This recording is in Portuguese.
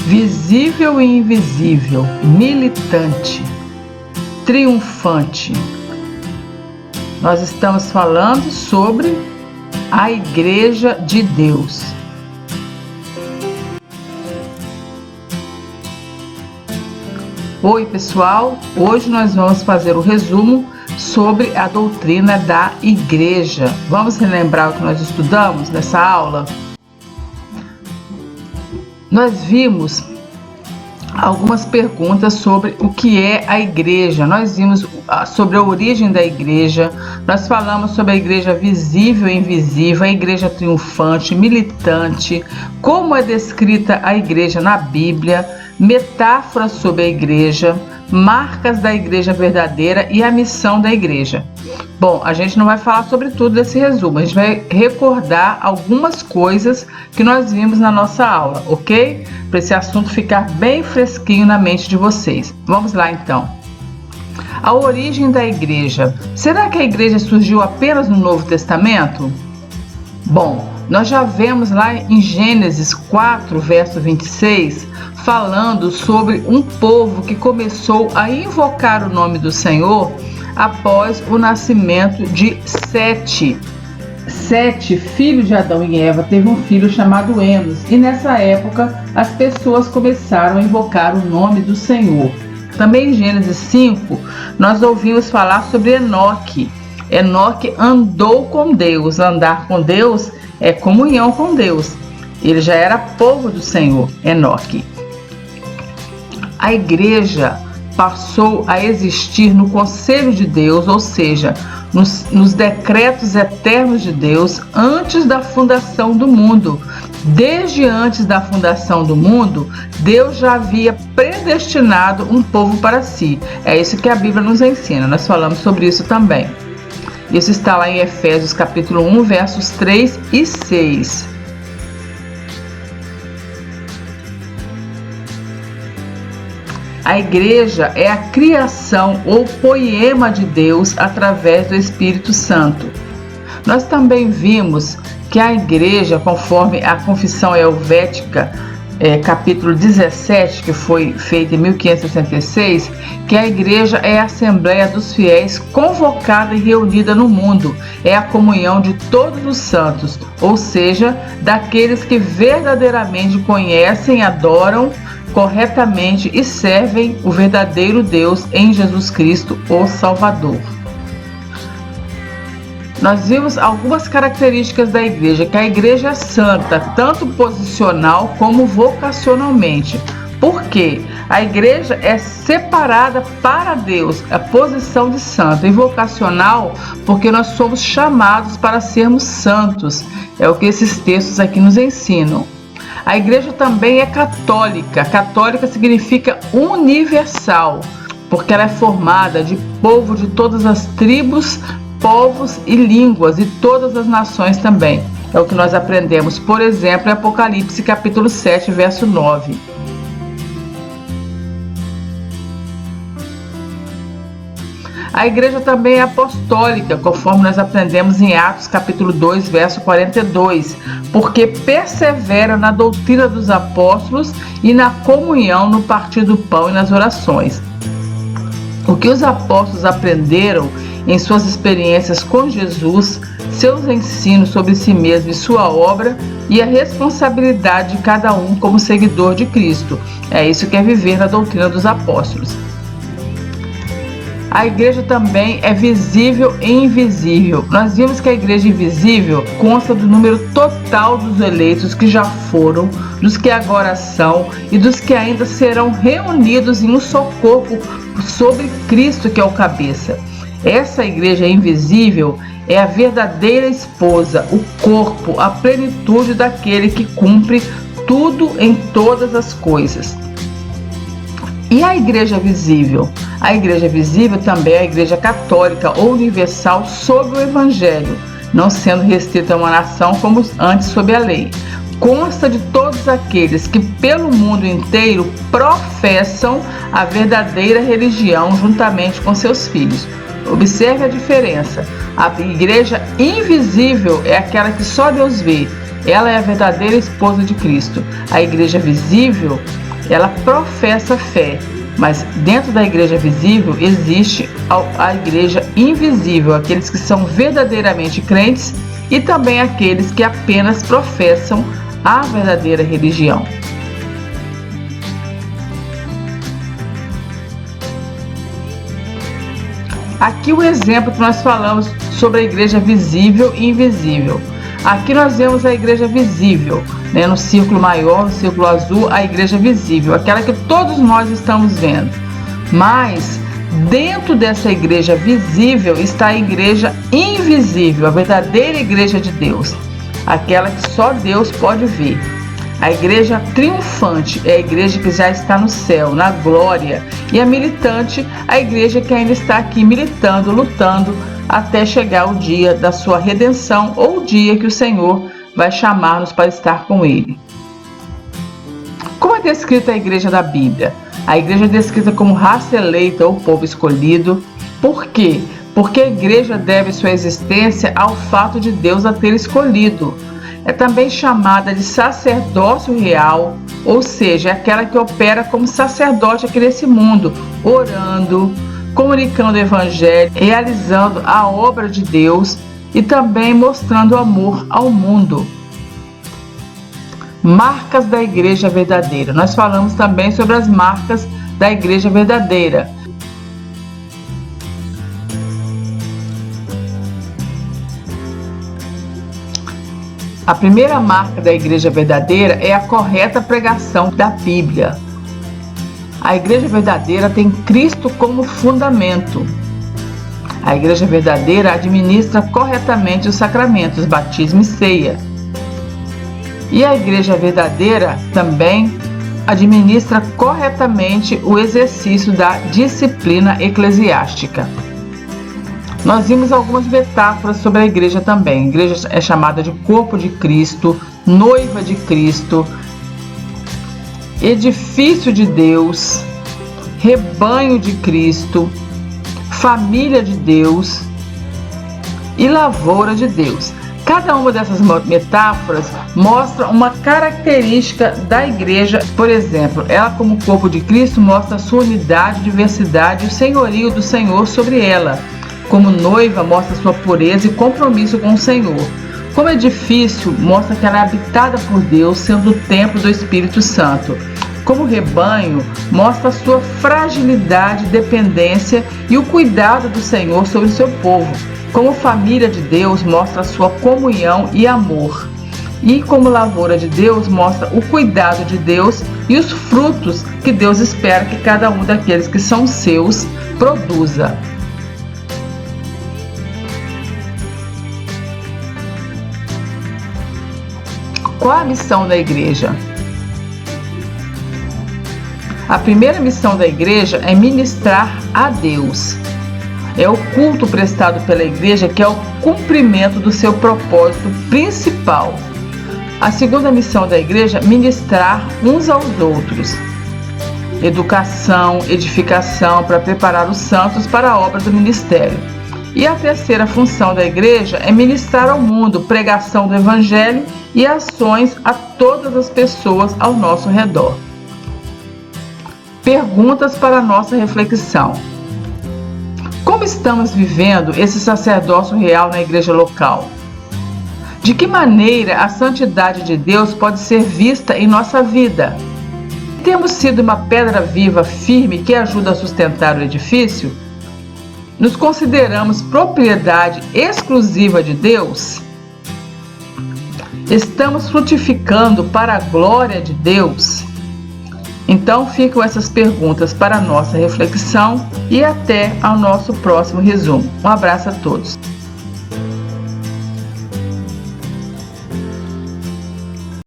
visível e invisível, militante, triunfante. Nós estamos falando sobre a Igreja de Deus. Oi, pessoal! Hoje nós vamos fazer o resumo sobre a doutrina da Igreja. Vamos relembrar o que nós estudamos nessa aula? Nós vimos algumas perguntas sobre o que é a Igreja. Nós vimos sobre a origem da Igreja. Nós falamos sobre a Igreja visível e invisível, a Igreja triunfante, militante, como é descrita a Igreja na Bíblia, metáforas sobre a Igreja, marcas da Igreja verdadeira e a missão da Igreja. Bom, a gente não vai falar sobre tudo desse resumo, a gente vai recordar algumas coisas que nós vimos na nossa aula, ok? Para esse assunto ficar bem fresquinho na mente de vocês. Vamos lá então. A origem da Igreja. Será que a Igreja surgiu apenas no Novo Testamento? Bom, nós já vemos lá em Gênesis 4, verso 26, falando sobre um povo que começou a invocar o nome do Senhor após o nascimento de Sete. Sete, filho de Adão e Eva, teve um filho chamado Enos, e nessa época as pessoas começaram a invocar o nome do Senhor. Também em Gênesis 5, nós ouvimos falar sobre Enoque. Enoque andou com Deus. Andar com Deus é comunhão com Deus. Ele já era povo do Senhor, Enoque. A Igreja passou a existir no conselho de Deus, ou seja, nos decretos eternos de Deus, antes da fundação do mundo. Desde antes da fundação do mundo, Deus já havia predestinado um povo para si. É isso que a Bíblia nos ensina, nós falamos sobre isso também. Isso está lá em Efésios capítulo 1, versos 3 e 6. A Igreja é a criação ou poema de Deus através do Espírito Santo. Nós também vimos que a Igreja, conforme a Confissão Helvética, capítulo 17, que foi feita em 1566, que a Igreja é a Assembleia dos Fiéis convocada e reunida no mundo. É a comunhão de todos os santos, ou seja, daqueles que verdadeiramente conhecem, adoram corretamente e servem o verdadeiro Deus em Jesus Cristo, o Salvador. Nós vimos algumas características da Igreja, que a Igreja é santa, tanto posicional como vocacionalmente. Por quê? A Igreja é separada para Deus, a posição de santo, e vocacional porque nós somos chamados para sermos santos. É o que esses textos aqui nos ensinam. A Igreja também é católica. Católica significa universal, porque ela é formada de povo de todas as tribos, povos e línguas, e todas as nações também. É o que nós aprendemos, por exemplo, em Apocalipse capítulo 7, verso 9. A Igreja também é apostólica, conforme nós aprendemos em Atos capítulo 2, verso 42, porque persevera na doutrina dos apóstolos e na comunhão, no partir do pão e nas orações. O que os apóstolos aprenderam em suas experiências com Jesus, seus ensinos sobre si mesmo e sua obra, e a responsabilidade de cada um como seguidor de Cristo. É isso que é viver na doutrina dos apóstolos. A Igreja também é visível e invisível. Nós vimos que a Igreja invisível consta do número total dos eleitos que já foram, dos que agora são e dos que ainda serão reunidos em um só corpo sobre Cristo, que é o cabeça. Essa Igreja invisível é a verdadeira esposa, o corpo, a plenitude daquele que cumpre tudo em todas as coisas. E a Igreja visível? A Igreja visível também é a Igreja católica ou universal sob o Evangelho, não sendo restrita a uma nação como antes sob a lei. Consta de todos aqueles que pelo mundo inteiro professam a verdadeira religião juntamente com seus filhos. Observe a diferença. A Igreja invisível é aquela que só Deus vê. Ela é a verdadeira esposa de Cristo. A Igreja visível ela professa fé, mas dentro da igreja visível existe a igreja invisível, aqueles que são verdadeiramente crentes e também aqueles que apenas professam a verdadeira religião. Aqui o exemplo que nós falamos sobre a igreja visível e invisível. Aqui nós vemos a igreja visível, né, no círculo maior, no círculo azul, a igreja visível, aquela que todos nós estamos vendo. Mas dentro dessa igreja visível está a igreja invisível, a verdadeira igreja de Deus, aquela que só Deus pode ver. A igreja triunfante é a igreja que já está no céu, na glória, e a militante, a igreja que ainda está aqui militando, lutando, até chegar o dia da sua redenção ou o dia que o Senhor vai chamar-nos para estar com Ele. Como é descrita a igreja da Bíblia? A igreja é descrita como raça eleita ou povo escolhido. Por quê? Porque a igreja deve sua existência ao fato de Deus a ter escolhido. É também chamada de sacerdócio real, ou seja, é aquela que opera como sacerdote aqui nesse mundo, orando, comunicando o evangelho, realizando a obra de Deus e também mostrando amor ao mundo. Marcas da igreja verdadeira. Nós falamos também sobre as marcas da igreja verdadeira. A primeira marca da igreja verdadeira é a correta pregação da Bíblia. A igreja verdadeira tem Cristo como fundamento. A igreja verdadeira administra corretamente os sacramentos, batismo e ceia. E a igreja verdadeira também administra corretamente o exercício da disciplina eclesiástica. Nós vimos algumas metáforas sobre a igreja também. A igreja é chamada de corpo de Cristo, noiva de Cristo, edifício de Deus, rebanho de Cristo, família de Deus e lavoura de Deus. Cada uma dessas metáforas mostra uma característica da igreja. Por exemplo, ela como corpo de Cristo mostra a sua unidade, diversidade e o senhorio do Senhor sobre ela. Como noiva, mostra sua pureza e compromisso com o Senhor. Como edifício, mostra que ela é habitada por Deus, sendo o templo do Espírito Santo. Como rebanho, mostra a sua fragilidade, dependência e o cuidado do Senhor sobre o seu povo. Como família de Deus, mostra a sua comunhão e amor. E como lavoura de Deus, mostra o cuidado de Deus e os frutos que Deus espera que cada um daqueles que são seus produza. Qual a missão da igreja? A primeira missão da igreja é ministrar a Deus. É o culto prestado pela igreja que é o cumprimento do seu propósito principal. A segunda missão da igreja é ministrar uns aos outros. Educação, edificação para preparar os santos para a obra do ministério. E a terceira função da igreja é ministrar ao mundo, pregação do evangelho e ações a todas as pessoas ao nosso redor. Perguntas para a nossa reflexão. Como estamos vivendo esse sacerdócio real na igreja local? De que maneira a santidade de Deus pode ser vista em nossa vida? Temos sido uma pedra viva, firme, que ajuda a sustentar o edifício? Nos consideramos propriedade exclusiva de Deus? Estamos frutificando para a glória de Deus? Então ficam essas perguntas para a nossa reflexão e até ao nosso próximo resumo. Um abraço a todos.